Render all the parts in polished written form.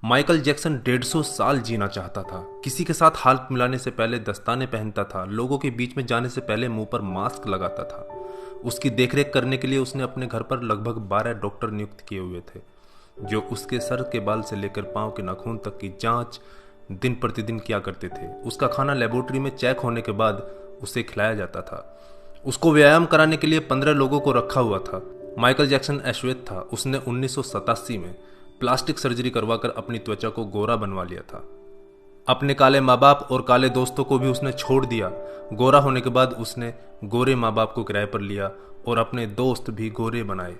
Michael Jackson 150 साल जीना चाहता था। किसी के साथ हाथ मिलाने से पहले दस्ताने पहनता था, लोगों के बीच में जाने से पहले मुंह पर मास्क लगाता था। उसकी देखरेख करने के लिए उसने अपने घर पर लगभग 12 डॉक्टर नियुक्त किए हुए थे, जो उसके सर के बाल से लेकर पांव के नाखून तक की जांच दिन प्रतिदिन किया करते थे। उसका खाना लेबोरेटरी में चेक होने के बाद उसे खिलाया जाता था। उसको व्यायाम कराने के लिए 15 लोगों को रखा हुआ था। माइकल जैक्सन अश्वेत था। उसने 1987 में प्लास्टिक सर्जरी करवाकर अपनी त्वचा को गोरा बनवा लिया था। अपने काले माँ बाप और काले दोस्तों को भी उसने छोड़ दिया। गोरा होने के बाद उसने गोरे माँ बाप को किराए पर लिया और अपने दोस्त भी गोरे बनाए।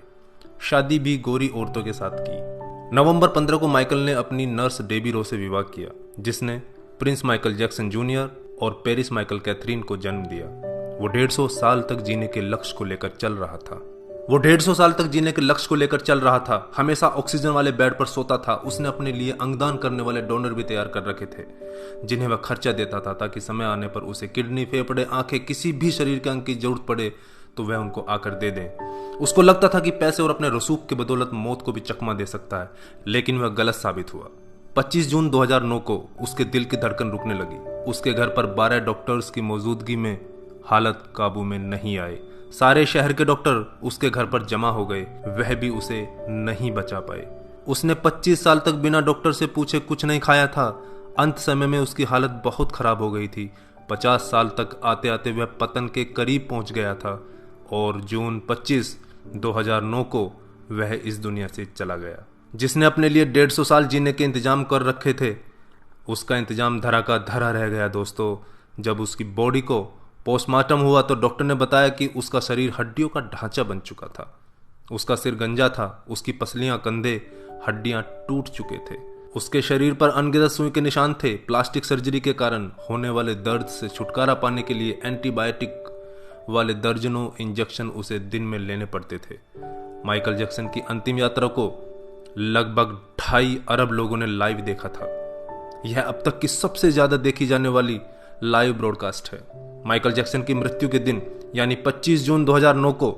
शादी भी गोरी औरतों के साथ की। नवंबर 15 को माइकल ने अपनी नर्स डेबी रो से विवाह किया, जिसने प्रिंस माइकल जैक्सन जूनियर और पेरिस माइकल कैथरीन को जन्म दिया। वो 150 साल तक जीने के लक्ष्य को लेकर चल रहा था। हमेशा ऑक्सीजन वाले बेड पर सोता था। उसने अपने लिए अंगदान करने वाले डोनर भी तैयार कर रखे थे, जिन्हें वह खर्चा देता था ताकि समय आने पर उसे किडनी, फेफड़े, आंखें, किसी भी शरीर के अंग की जरूरत पड़े तो वह उनको आकर दे दें। उसको लगता था कि पैसे और अपने रसूख के बदौलत मौत को भी चकमा दे सकता है, लेकिन वह गलत साबित हुआ। 25 जून 2009 को उसके दिल की धड़कन रुकने लगी। उसके घर पर 12 डॉक्टर्स की मौजूदगी में हालत काबू में नहीं आई। सारे शहर के डॉक्टर उसके घर पर जमा हो गए, वह भी उसे नहीं बचा पाए। उसने 25 साल तक बिना डॉक्टर से पूछे कुछ नहीं खाया था। अंत समय में उसकी हालत बहुत खराब हो गई थी। 50 साल तक आते आते वह पतन के करीब पहुंच गया था और जून 25, 2009 को वह इस दुनिया से चला गया। जिसने अपने लिए 150 साल जीने के इंतजाम कर रखे थे, उसका इंतजाम धरा का धरा रह गया दोस्तों। जब उसकी बॉडी को पोस्टमार्टम हुआ तो डॉक्टर ने बताया कि उसका शरीर हड्डियों का ढांचा बन चुका था। उसका सिर गंजा था, उसकी पसलियां, कंधे, हड्डियां टूट चुके थे। उसके शरीर पर अनगिनत सुई के निशान थे। प्लास्टिक सर्जरी के कारण होने वाले दर्द से छुटकारा पाने के लिए एंटीबायोटिक वाले दर्जनों इंजेक्शन उसे दिन में लेने पड़ते थे। माइकल जैक्सन की अंतिम यात्रा को लगभग 2.5 अरब लोगों ने लाइव देखा था। यह अब तक की सबसे ज्यादा देखी जाने वाली लाइव ब्रॉडकास्ट है। माइकल जैक्सन की मृत्यु के दिन यानी 25 जून 2009 को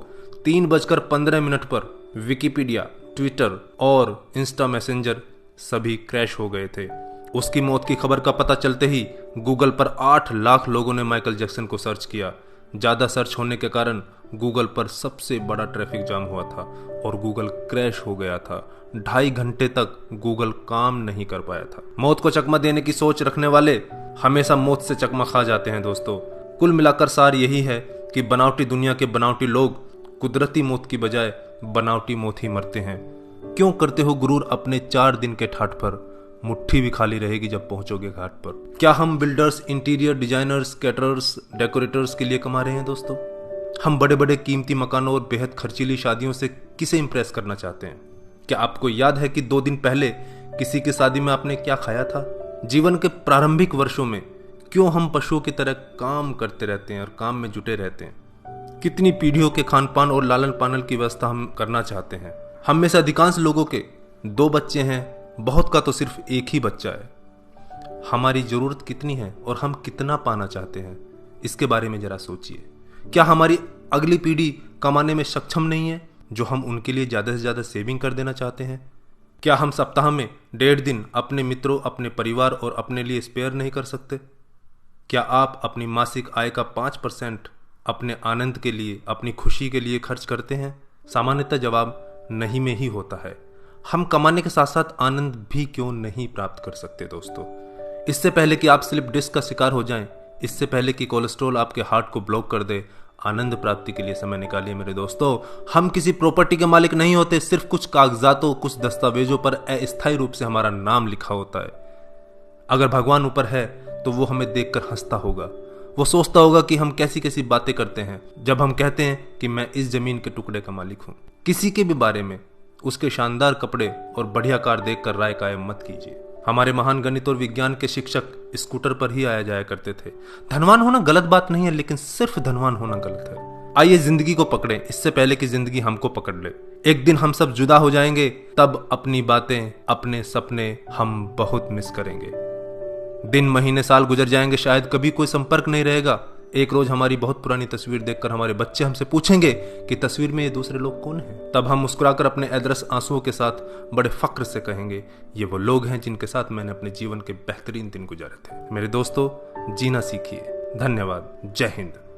3:15 पर विकिपीडिया, ट्विटर और इंस्टा मैसेंजर सभी क्रैश हो गए थे। उसकी मौत की खबर का पता चलते ही गूगल पर 8 लाख लोगों ने माइकल जैक्सन को सर्च किया। ज्यादा सर्च होने के कारण गूगल पर सबसे बड़ा ट्रैफिक जाम हुआ था और गूगल क्रैश हो गया था। 2.5 घंटे तक गूगल काम नहीं कर पाया था। मौत को चकमा देने की सोच रखने वाले हमेशा मौत से चकमा खा जाते हैं दोस्तों। कुल मिलाकर सार यही है कि बनावटी दुनिया के बनावटी लोग कुदरती मौत की बजाय बनावटी मौत ही मरते हैं। क्यों करते हो गुरूर अपने 4 दिन के ठाठ पर? मुट्ठी भी खाली रहेगी जब पहुंचोगे घाट पर। क्या हम builders, interior designers, caterers, decorators के लिए कमा रहे हैं दोस्तों? हम बड़े बड़े कीमती मकानों और बेहद खर्चीली शादियों से किसे इंप्रेस करना चाहते हैं? क्या आपको याद है कि 2 दिन पहले किसी की शादी में आपने क्या खाया था? जीवन के प्रारंभिक वर्षों में क्यों हम पशुओं की तरह काम करते रहते हैं और काम में जुटे रहते हैं? कितनी पीढ़ियों के खान पान और लालन पालन की व्यवस्था हम करना चाहते हैं? हम में से अधिकांश लोगों के 2 बच्चे हैं, बहुत का तो सिर्फ एक ही बच्चा है। हमारी जरूरत कितनी है और हम कितना पाना चाहते हैं, इसके बारे में जरा सोचिए। क्या हमारी अगली पीढ़ी कमाने में सक्षम नहीं है जो हम उनके लिए ज्यादा से ज्यादा सेविंग कर देना चाहते हैं? क्या हम सप्ताह में 1.5 दिन अपने मित्रों, अपने परिवार और अपने लिए स्पेयर नहीं कर सकते? क्या आप अपनी मासिक आय का 5% अपने आनंद के लिए, अपनी खुशी के लिए खर्च करते हैं? सामान्यतः जवाब नहीं में ही होता है। हम कमाने के साथ साथ आनंद भी क्यों नहीं प्राप्त कर सकते दोस्तों? इससे पहले कि आप स्लिप डिस्क का शिकार हो जाएं, इससे पहले कि कोलेस्ट्रॉल आपके हार्ट को ब्लॉक कर दे, आनंद प्राप्ति के लिए समय निकालिए मेरे दोस्तों। हम किसी प्रॉपर्टी के मालिक नहीं होते, सिर्फ कुछ कागजातों, कुछ दस्तावेजों पर अस्थायी रूप से हमारा नाम लिखा होता है। अगर भगवान ऊपर है तो वो हमें देखकर हंसता होगा। वो सोचता होगा कि हम कैसी कैसी बातें करते हैं जब हम कहते हैं कि मैं इस जमीन के टुकड़े का मालिक हूं। किसी के भी बारे में उसके शानदार कपड़े और बढ़िया कार देखकर राय कायम मत कीजिए। हमारे महान गणित और विज्ञान के शिक्षक स्कूटर पर ही आया जाया करते थे। धनवान होना गलत बात नहीं है, लेकिन सिर्फ धनवान होना गलत है। आइए जिंदगी को पकड़ें इससे पहले कि जिंदगी हमको पकड़ ले। एक दिन हम सब जुदा हो जाएंगे, तब अपनी बातें, अपने सपने हम बहुत मिस करेंगे। दिन, महीने, साल गुजर जाएंगे, शायद कभी कोई संपर्क नहीं रहेगा, एक रोज हमारी बहुत पुरानी तस्वीर देखकर हमारे बच्चे हमसे पूछेंगे कि तस्वीर में ये दूसरे लोग कौन हैं। तब हम मुस्कुराकर अपने अदरस आंसुओं के साथ बड़े फक्र से कहेंगे, ये वो लोग हैं जिनके साथ मैंने अपने जीवन के बेहतरीन दिन गुजारे थे। मेरे दोस्तों, जीना सीखिए। धन्यवाद। जय हिंद।